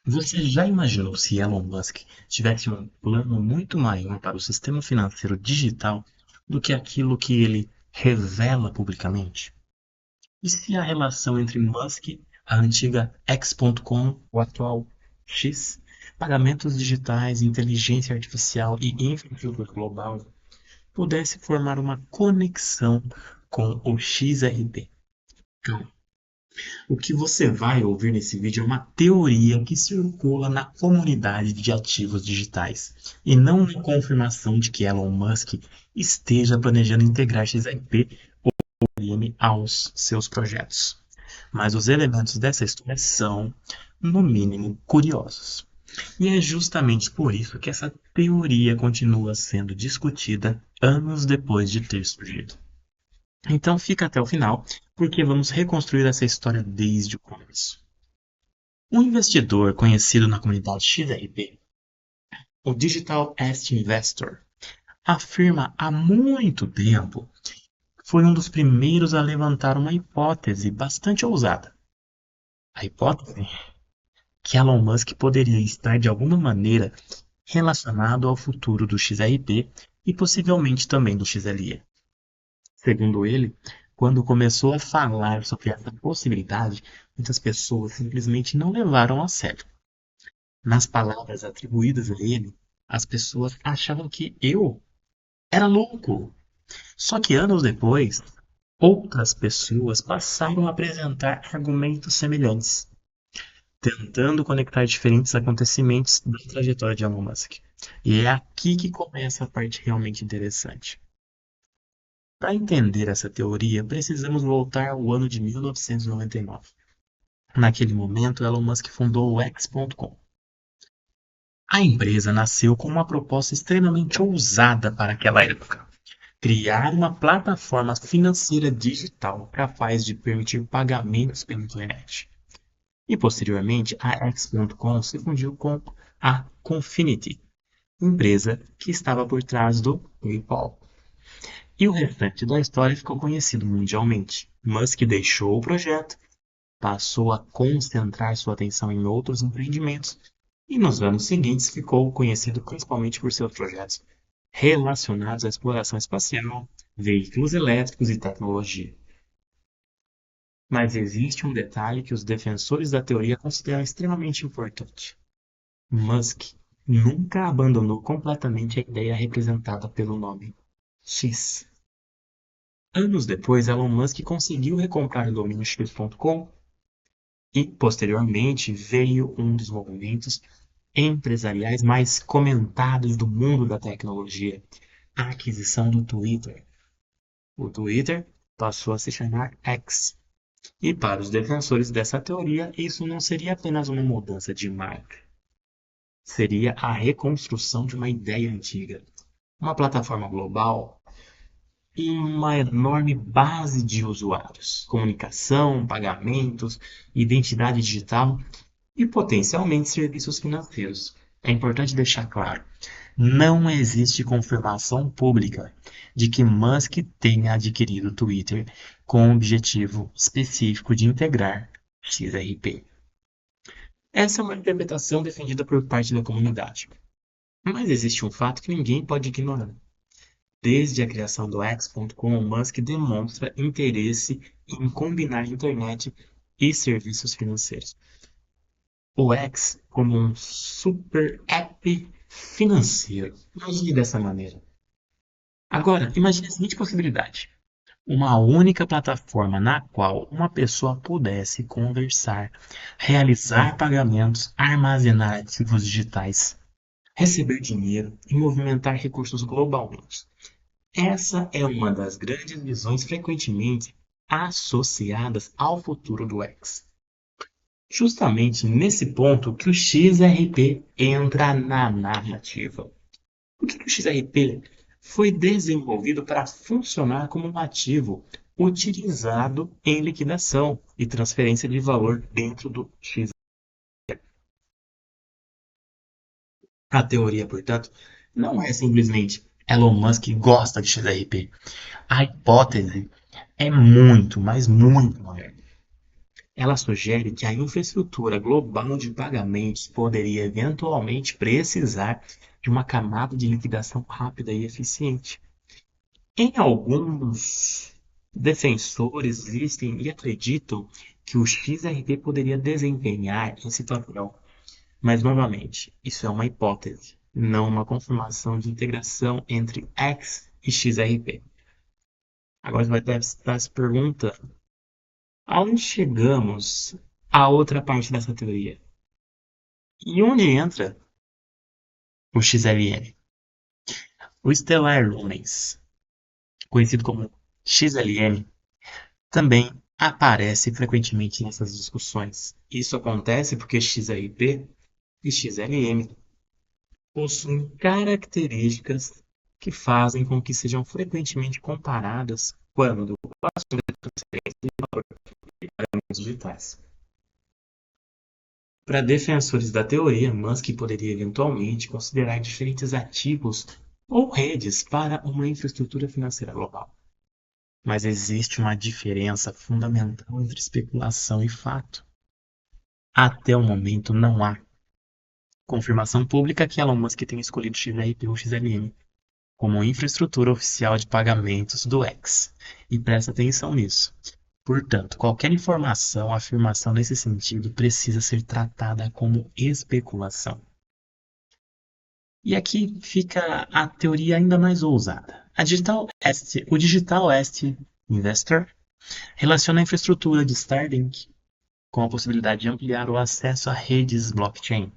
Você já imaginou se Elon Musk tivesse um plano muito maior para o sistema financeiro digital do que aquilo que ele revela publicamente? E se a relação entre Musk, a antiga X.com, o atual X, pagamentos digitais, inteligência artificial e infraestrutura global pudesse formar uma conexão com o XRP? O que você vai ouvir nesse vídeo é uma teoria que circula na comunidade de ativos digitais, e não uma confirmação de que Elon Musk esteja planejando integrar XRP ou Ethereum aos seus projetos. Mas os elementos dessa história são, no mínimo, curiosos. E é justamente por isso que essa teoria continua sendo discutida anos depois de ter surgido. Então fica até o final, porque vamos reconstruir essa história desde o começo. Um investidor conhecido na comunidade XRP, o Digital Asset Investor, afirma há muito tempo que foi um dos primeiros a levantar uma hipótese bastante ousada. A hipótese que Elon Musk poderia estar de alguma maneira relacionado ao futuro do XRP e possivelmente também do XLE. Segundo ele, quando começou a falar sobre essa possibilidade, muitas pessoas simplesmente não levaram a sério. Nas palavras atribuídas a ele, as pessoas achavam que eu era louco. Só que anos depois, outras pessoas passaram a apresentar argumentos semelhantes, tentando conectar diferentes acontecimentos da trajetória de Elon Musk. E é aqui que começa a parte realmente interessante. Para entender essa teoria, precisamos voltar ao ano de 1999. Naquele momento, Elon Musk fundou o X.com. A empresa nasceu com uma proposta extremamente ousada para aquela época: criar uma plataforma financeira digital capaz de permitir pagamentos pela internet. E posteriormente, a X.com se fundiu com a Confinity, empresa que estava por trás do PayPal. E o restante da história ficou conhecido mundialmente. Musk deixou o projeto, passou a concentrar sua atenção em outros empreendimentos e nos anos seguintes ficou conhecido principalmente por seus projetos relacionados à exploração espacial, veículos elétricos e tecnologia. Mas existe um detalhe que os defensores da teoria consideram extremamente importante. Musk nunca abandonou completamente a ideia representada pelo nome X. Anos depois, Elon Musk conseguiu recomprar o domínio X.com e, posteriormente, veio um dos movimentos empresariais mais comentados do mundo da tecnologia: a aquisição do Twitter. O Twitter passou a se chamar X. E para os defensores dessa teoria, isso não seria apenas uma mudança de marca. Seria a reconstrução de uma ideia antiga. Uma plataforma global e uma enorme base de usuários, comunicação, pagamentos, identidade digital e potencialmente serviços financeiros. É importante deixar claro: não existe confirmação pública de que Musk tenha adquirido o Twitter com o objetivo específico de integrar XRP. Essa é uma interpretação defendida por parte da comunidade. Mas existe um fato que ninguém pode ignorar. Desde a criação do X.com, Musk demonstra interesse em combinar internet e serviços financeiros. O X como um super app financeiro. Imagine dessa maneira. Agora, imagine a seguinte possibilidade: uma única plataforma na qual uma pessoa pudesse conversar, realizar pagamentos, armazenar ativos digitais, receber dinheiro e movimentar recursos globalmente. Essa é uma das grandes visões frequentemente associadas ao futuro do X. Justamente nesse ponto que o XRP entra na narrativa. Por que o XRP foi desenvolvido para funcionar como um ativo utilizado em liquidação e transferência de valor dentro do XRP? A teoria, portanto, não é simplesmente Elon Musk gosta de XRP. A hipótese é muito, mas muito maior. Ela sugere que a infraestrutura global de pagamentos poderia eventualmente precisar de uma camada de liquidação rápida e eficiente. Em alguns defensores existem e acreditam que o XRP poderia desempenhar esse papel, mas novamente, isso é uma hipótese, não uma confirmação de integração entre X e XRP. Agora você vai estar se perguntando, aonde chegamos à outra parte dessa teoria? E onde entra o XLM? O Stellar Lumens, conhecido como XLM, também aparece frequentemente nessas discussões. Isso acontece porque XRP e XLM possuem características que fazem com que sejam frequentemente comparadas quando o assunto é transferência de valor de pagamentos digitais. Para defensores da teoria, Musk poderia eventualmente considerar diferentes ativos ou redes para uma infraestrutura financeira global. Mas existe uma diferença fundamental entre especulação e fato. Até o momento não há confirmação pública que Elon Musk tenha escolhido XRP ou XLM como infraestrutura oficial de pagamentos do X. E presta atenção nisso. Portanto, qualquer informação ou afirmação nesse sentido precisa ser tratada como especulação. E aqui fica a teoria ainda mais ousada. O Digital Asset Investor relaciona a infraestrutura de Starlink com a possibilidade de ampliar o acesso a redes blockchain.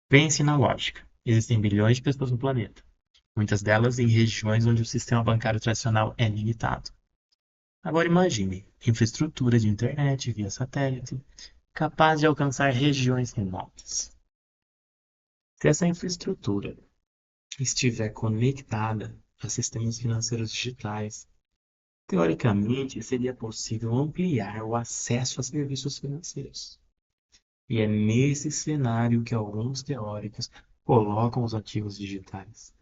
Pense na lógica. Existem bilhões de pessoas no planeta, muitas delas em regiões onde o sistema bancário tradicional é limitado. Agora imagine infraestrutura de internet via satélite, capaz de alcançar regiões remotas. Se essa infraestrutura estiver conectada a sistemas financeiros digitais, teoricamente seria possível ampliar o acesso a serviços financeiros. E é nesse cenário que alguns teóricos colocam os ativos digitais.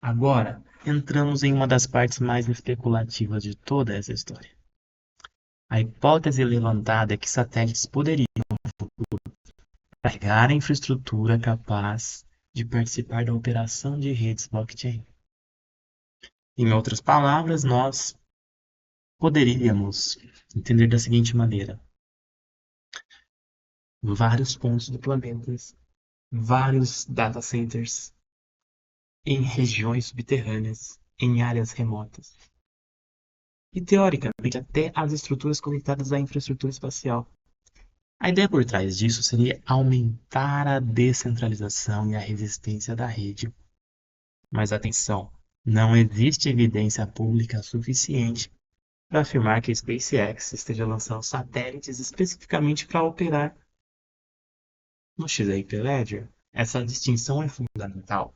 Agora, entramos em uma das partes mais especulativas de toda essa história. A hipótese levantada é que satélites poderiam carregar a infraestrutura capaz de participar da operação de redes blockchain. Em outras palavras, nós poderíamos entender da seguinte maneira: vários pontos do planeta, vários data centers em regiões subterrâneas, em áreas remotas. E teoricamente até as estruturas conectadas à infraestrutura espacial. A ideia por trás disso seria aumentar a descentralização e a resistência da rede. Mas atenção, não existe evidência pública suficiente para afirmar que a SpaceX esteja lançando satélites especificamente para operar no XRP Ledger. Essa distinção é fundamental,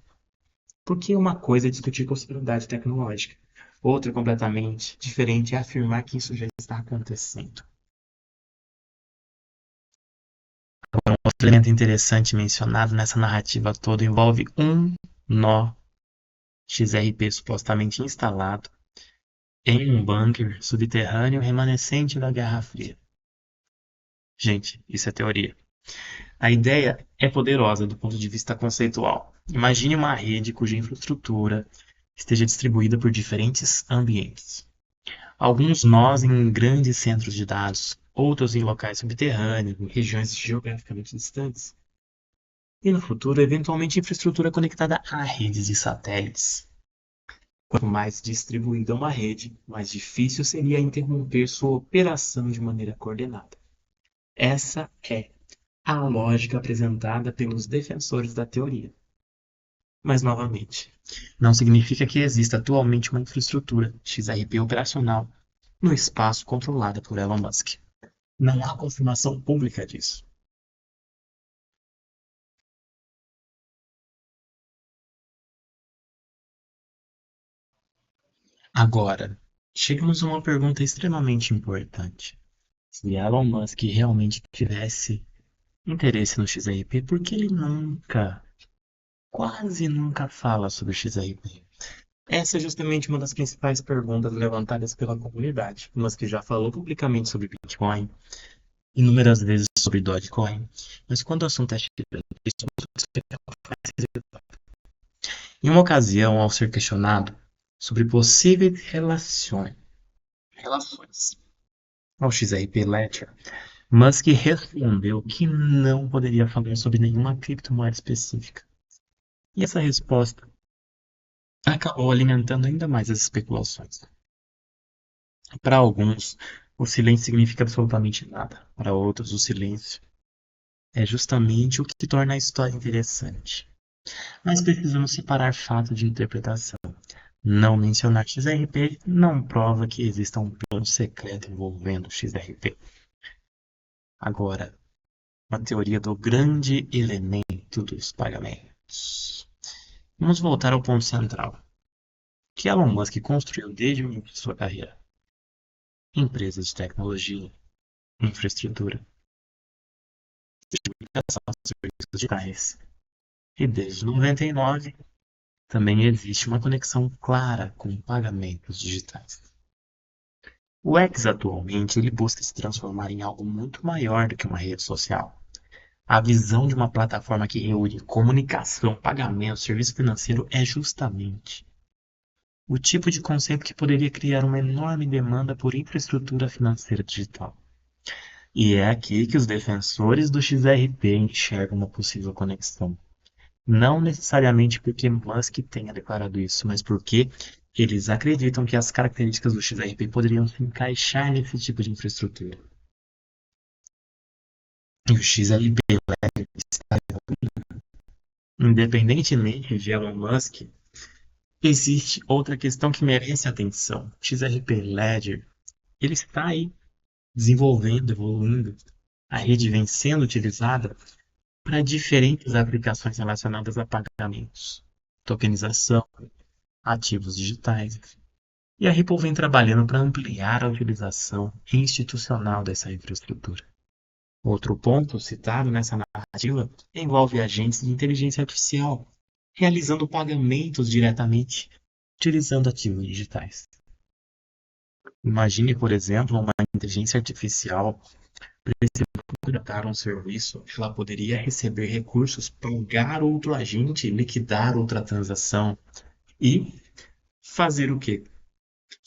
porque uma coisa é discutir possibilidade tecnológica, outra completamente diferente é afirmar que isso já está acontecendo. Outro elemento interessante mencionado nessa narrativa toda envolve um nó XRP supostamente instalado em um bunker subterrâneo remanescente da Guerra Fria. Gente, isso é teoria. A ideia é poderosa do ponto de vista conceitual. Imagine uma rede cuja infraestrutura esteja distribuída por diferentes ambientes. Alguns nós em grandes centros de dados, outros em locais subterrâneos, em regiões geograficamente distantes. E no futuro, eventualmente, infraestrutura conectada a redes de satélites. Quanto mais distribuída uma rede, mais difícil seria interromper sua operação de maneira coordenada. Essa é a lógica apresentada pelos defensores da teoria. Mas, novamente, não significa que exista atualmente uma infraestrutura XRP operacional no espaço controlada por Elon Musk. Não há confirmação pública disso. Agora, chegamos a uma pergunta extremamente importante. Se Elon Musk realmente tivesse interesse no XRP, por que ele nunca, quase nunca fala sobre o XRP? Essa é justamente uma das principais perguntas levantadas pela comunidade. Musk já falou publicamente sobre Bitcoin, inúmeras vezes sobre Dogecoin, mas quando o assunto é China, isso em uma ocasião, ao ser questionado sobre possíveis relações ao XRP Ledger, Musk respondeu que não poderia falar sobre nenhuma criptomoeda específica. E essa resposta acabou alimentando ainda mais as especulações. Para alguns, o silêncio significa absolutamente nada. Para outros, o silêncio é justamente o que torna a história interessante. Mas precisamos separar fato de interpretação. Não mencionar XRP não prova que exista um plano secreto envolvendo XRP. Agora, a teoria do grande elemento dos pagamentos. Vamos voltar ao ponto central, que Elon Musk construiu desde o início de sua carreira. Empresas de tecnologia, infraestrutura, distribuição de serviços digitais. E desde 99 também existe uma conexão clara com pagamentos digitais. O X atualmente ele busca se transformar em algo muito maior do que uma rede social. A visão de uma plataforma que reúne comunicação, pagamento, serviço financeiro é justamente o tipo de conceito que poderia criar uma enorme demanda por infraestrutura financeira digital. E é aqui que os defensores do XRP enxergam uma possível conexão. Não necessariamente porque Musk tenha declarado isso, mas porque eles acreditam que as características do XRP poderiam se encaixar nesse tipo de infraestrutura. E o XRP, independentemente de Elon Musk, existe outra questão que merece atenção. O XRP Ledger, ele está aí desenvolvendo, evoluindo. A rede vem sendo utilizada para diferentes aplicações relacionadas a pagamentos, tokenização, ativos digitais. E a Ripple vem trabalhando para ampliar a utilização institucional dessa infraestrutura. Outro ponto citado nessa narrativa envolve agentes de inteligência artificial, realizando pagamentos diretamente utilizando ativos digitais. Imagine, por exemplo, uma inteligência artificial contratar um serviço, ela poderia receber recursos, pagar outro agente, liquidar outra transação e fazer o quê?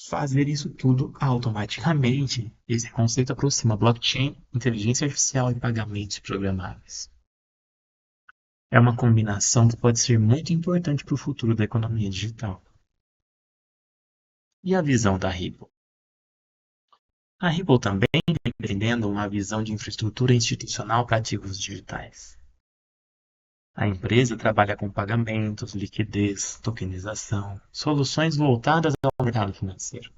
Fazer isso tudo automaticamente. Esse conceito aproxima blockchain, inteligência artificial e pagamentos programáveis. É uma combinação que pode ser muito importante para o futuro da economia digital. E a visão da Ripple? A Ripple também vem vendendo uma visão de infraestrutura institucional para ativos digitais. A empresa trabalha com pagamentos, liquidez, tokenização, soluções voltadas ao mercado financeiro.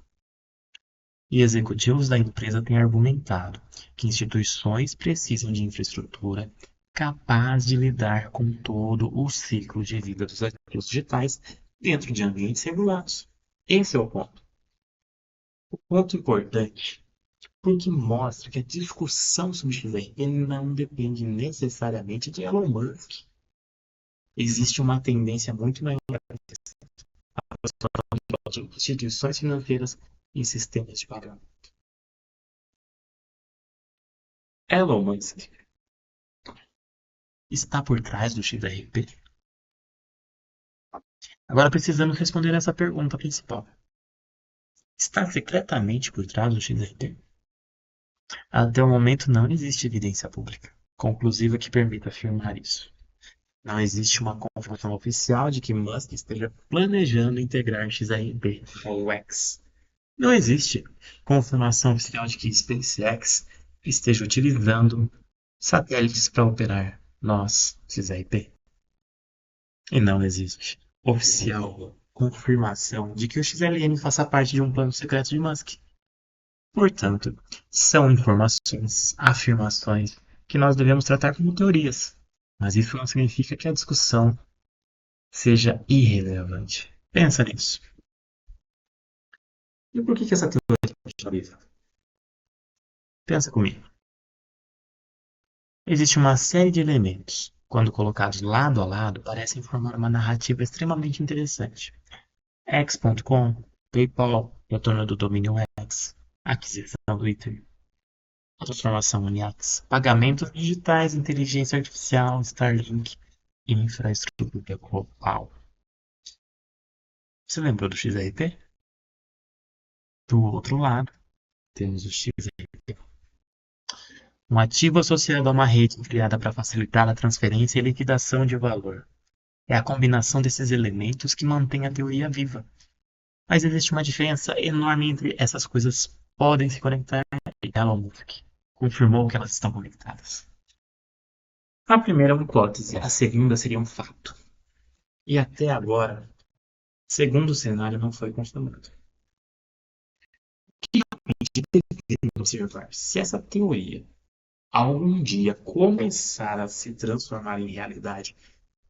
E executivos da empresa têm argumentado que instituições precisam de infraestrutura capaz de lidar com todo o ciclo de vida dos ativos digitais dentro de ambientes regulados. Esse é o ponto. O ponto importante, porque mostra que a discussão sobre XRP não depende necessariamente de Elon Musk. Existe uma tendência muito maior de instituições financeiras e sistemas de pagamento. Elon Musk está por trás do XRP? Agora precisamos responder essa pergunta principal. Está secretamente por trás do XRP? Até o momento não existe evidência pública conclusiva que permita afirmar isso. Não existe uma confirmação oficial de que Musk esteja planejando integrar XRP ao X. Não existe confirmação oficial de que SpaceX esteja utilizando satélites para operar nós, XRP. E não existe oficial confirmação de que o XLM faça parte de um plano secreto de Musk. Portanto, são informações, afirmações que nós devemos tratar como teorias, mas isso não significa que a discussão seja irrelevante. Pensa nisso. E por que essa teoria é positiva? Pensa comigo. Existe uma série de elementos, quando colocados lado a lado, parecem formar uma narrativa extremamente interessante. X.com, PayPal, retorno do domínio X, aquisição do Twitter, transformação em X, pagamentos digitais, inteligência artificial, Starlink e infraestrutura global. Você lembrou do XRP? Do outro lado, temos o XRP, um ativo associado a uma rede criada para facilitar a transferência e liquidação de valor. É a combinação desses elementos que mantém a teoria viva. Mas existe uma diferença enorme entre essas coisas podem se conectar e Elon Musk confirmou que elas estão conectadas. A primeira é uma hipótese, a segunda seria um fato. E até agora, segundo cenário, não foi confirmado. Realmente devemos observar se essa teoria algum dia começar a se transformar em realidade.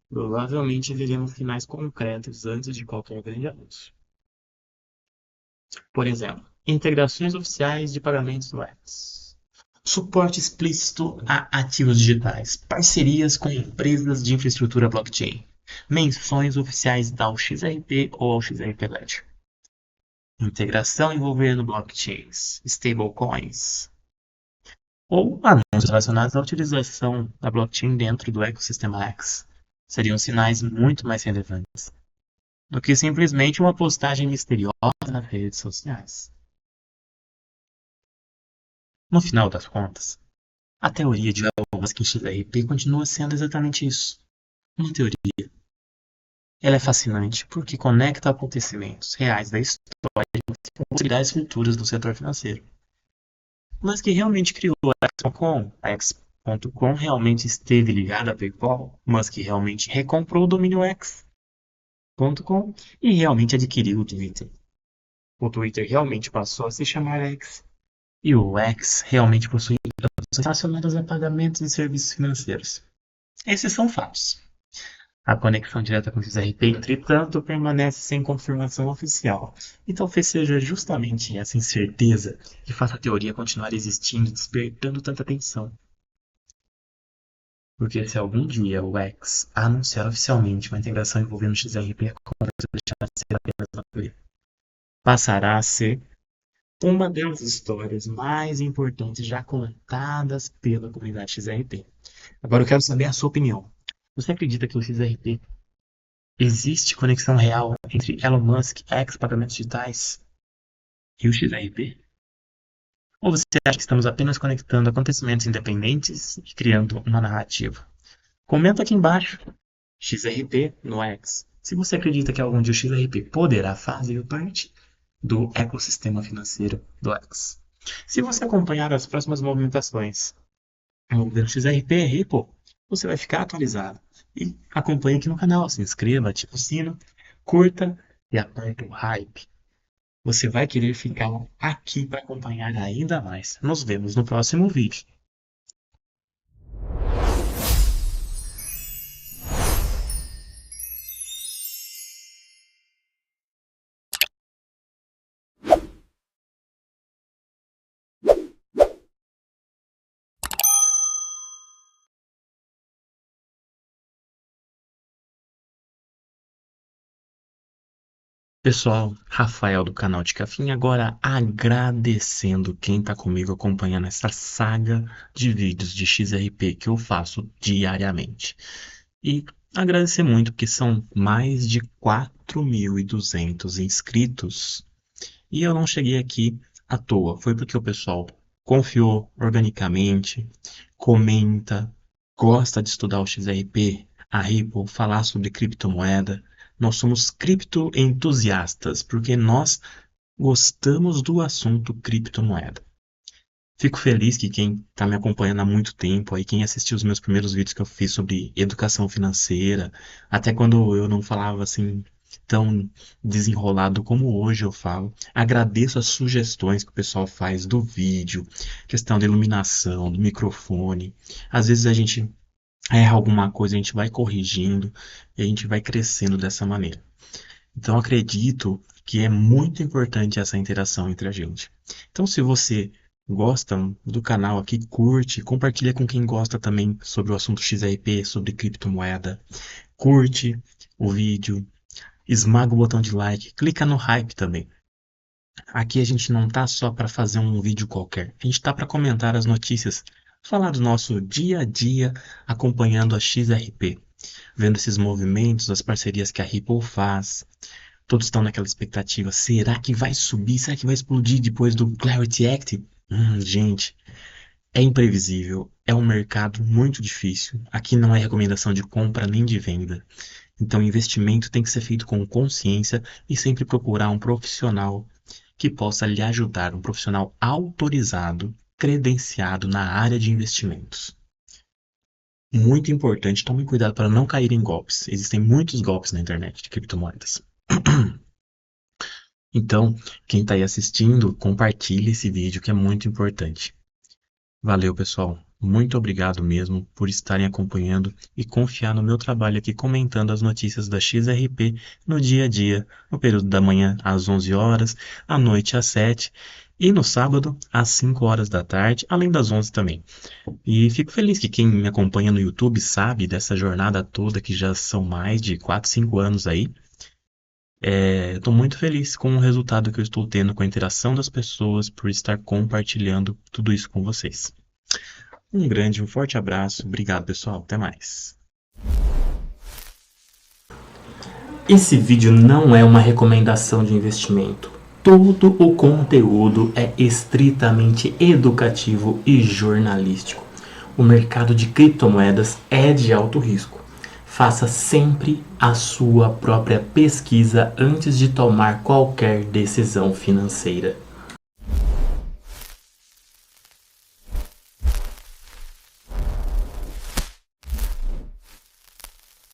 Provavelmente veremos sinais concretos antes de qualquer grande anúncio. Por exemplo, integrações oficiais de pagamentos no X, suporte explícito a ativos digitais, parcerias com empresas de infraestrutura blockchain, menções oficiais ao XRP ou ao XRP Ledger, integração envolvendo blockchains, stablecoins, ou anúncios relacionados à utilização da blockchain dentro do ecossistema X. Seriam sinais muito mais relevantes do que simplesmente uma postagem misteriosa nas redes sociais. No final das contas, a teoria de Elon Musk em XRP continua sendo exatamente isso, uma teoria. Ela é fascinante porque conecta acontecimentos reais da história com possibilidades futuras do setor financeiro. Musk realmente criou a X.com, a X.com realmente esteve ligada a PayPal, Musk realmente recomprou o domínio X.com e realmente adquiriu o Twitter. O Twitter realmente passou a se chamar X. E o X realmente possui opções relacionadas a pagamentos e serviços financeiros. Esses são fatos. A conexão direta com o XRP, entretanto, permanece sem confirmação oficial. E talvez seja justamente essa incerteza que faça a teoria continuar existindo, despertando tanta atenção. Porque se algum dia o X anunciar oficialmente uma integração envolvendo o XRP, a conversa deixará de ser apenas uma teoria. Passará a ser uma das histórias mais importantes já contadas pela comunidade XRP. Agora eu quero saber a sua opinião. Você acredita que o XRP existe conexão real entre Elon Musk, ex-pagamentos digitais e o XRP? Ou você acha que estamos apenas conectando acontecimentos independentes e criando uma narrativa? Comenta aqui embaixo. XRP no X. Se você acredita que algum dia o XRP poderá fazer parte do ecossistema financeiro do X. Se você acompanhar as próximas movimentações do XRP Ripple, você vai ficar atualizado. E acompanhe aqui no canal, se inscreva, ative o sino, curta e aperte o hype. Você vai querer ficar aqui para acompanhar ainda mais. Nos vemos no próximo vídeo. Pessoal, Rafael do canal de Cafim, agora agradecendo quem está comigo acompanhando essa saga de vídeos de XRP que eu faço diariamente. E agradecer muito porque são mais de 4.200 inscritos e eu não cheguei aqui à toa, foi porque o pessoal confiou organicamente, comenta, gosta de estudar o XRP, a Ripple, falar sobre criptomoeda. Nós somos criptoentusiastas, porque nós gostamos do assunto criptomoeda. Fico feliz que quem está me acompanhando há muito tempo, aí quem assistiu os meus primeiros vídeos que eu fiz sobre educação financeira, até quando eu não falava assim tão desenrolado como hoje eu falo, agradeço as sugestões que o pessoal faz do vídeo, questão da iluminação, do microfone. Às vezes a gente erra alguma coisa, a gente vai corrigindo e a gente vai crescendo dessa maneira. Então acredito que é muito importante essa interação entre a gente. Então se você gosta do canal aqui, curte, compartilha com quem gosta também sobre o assunto XRP, sobre criptomoeda, curte o vídeo esmaga o botão de like, clica no hype também. Aqui a gente não tá só para fazer um vídeo qualquer, a gente tá para comentar as notícias, falar do nosso dia a dia acompanhando a XRP, vendo esses movimentos, as parcerias que a Ripple faz. Todos estão naquela expectativa, será que vai subir? Será que vai explodir depois do Clarity Act? Gente, é imprevisível, é um mercado muito difícil. Aqui não é recomendação de compra nem de venda. Então, investimento tem que ser feito com consciência e sempre procurar um profissional que possa lhe ajudar, um profissional autorizado, credenciado na área de investimentos. Muito importante, tome cuidado para não cair em golpes. Existem muitos golpes na internet de criptomoedas. Então, quem está aí assistindo, compartilhe esse vídeo que é muito importante. Valeu, pessoal. Muito obrigado mesmo por estarem acompanhando e confiar no meu trabalho aqui comentando as notícias da XRP no dia a dia, no período da manhã às 11 horas, à noite às 7 e no sábado às 5 horas da tarde, além das 11 também. E fico feliz que quem me acompanha no YouTube sabe dessa jornada toda que já são mais de 4, 5 anos aí. Estou muito feliz com o resultado que eu estou tendo com a interação das pessoas por estar compartilhando tudo isso com vocês. Um forte abraço. Obrigado, pessoal. Até mais. Esse vídeo não é uma recomendação de investimento. Todo o conteúdo é estritamente educativo e jornalístico. O mercado de criptomoedas é de alto risco. Faça sempre a sua própria pesquisa antes de tomar qualquer decisão financeira.